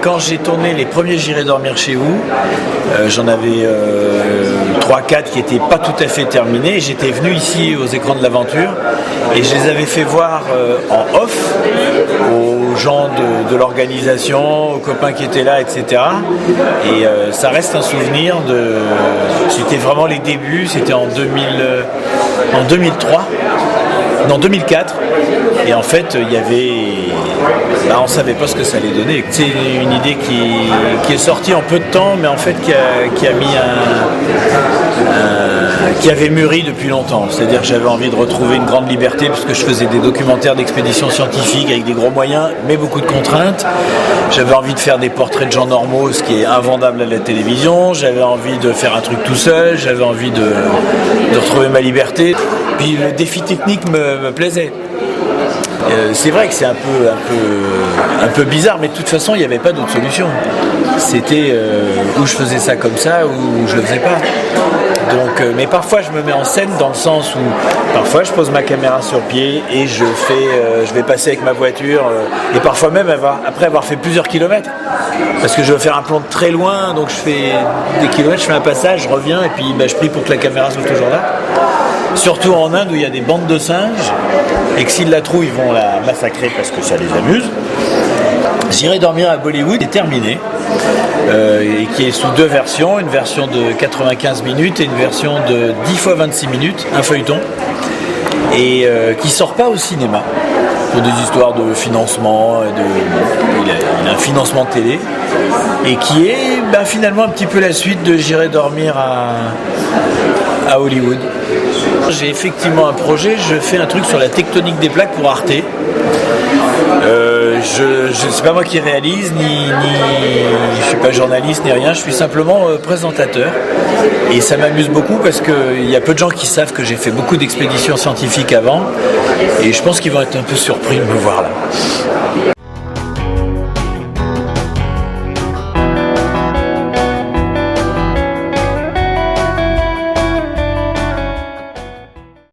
Quand j'ai tourné les premiers J'irai dormir chez vous, j'en avais 3-4 qui n'étaient pas tout à fait terminés. J'étais venu ici aux écrans de l'aventure et je les avais fait voir en off aux gens de l'organisation, aux copains qui étaient là, etc. Et ça reste un souvenir de... C'était vraiment les débuts, c'était en 2003. En 2004, et en fait il y avait, on ne savait pas ce que ça allait donner. C'est une idée qui est sortie en peu de temps, mais en fait qui avait mûri depuis longtemps. C'est-à-dire que j'avais envie de retrouver une grande liberté, puisque je faisais des documentaires d'expéditions scientifiques avec des gros moyens, mais beaucoup de contraintes. J'avais envie de faire des portraits de gens normaux, ce qui est invendable à la télévision. J'avais envie de faire un truc tout seul, j'avais envie de retrouver ma liberté. Puis le défi technique me plaisait. C'est vrai que c'est un peu bizarre, mais de toute façon, il n'y avait pas d'autre solution. C'était où je faisais ça comme ça, ou je le faisais pas. Donc, mais parfois, je me mets en scène dans le sens où parfois, je pose ma caméra sur pied et je vais passer avec ma voiture, et parfois même après avoir fait plusieurs kilomètres. Parce que je veux faire un plan de très loin, donc je fais des kilomètres, je fais un passage, je reviens, et puis je prie pour que la caméra soit toujours là. Surtout en Inde où il y a des bandes de singes et que s'ils la trouvent, ils vont la massacrer parce que ça les amuse. J'irai dormir à Bollywood est terminé, et qui est sous deux versions, une version de 95 minutes et une version de 10 x 26 minutes, un feuilleton, et qui sort pas au cinéma pour des histoires de financement, il a un financement de télé, et qui est finalement un petit peu la suite de J'irai dormir à Hollywood. J'ai effectivement un projet, je fais un truc sur la tectonique des plaques pour Arte. C'est pas moi qui réalise, je suis pas journaliste ni rien, je suis simplement présentateur. Et ça m'amuse beaucoup parce qu'il y a peu de gens qui savent que j'ai fait beaucoup d'expéditions scientifiques avant. Et je pense qu'ils vont être un peu surpris de me voir là.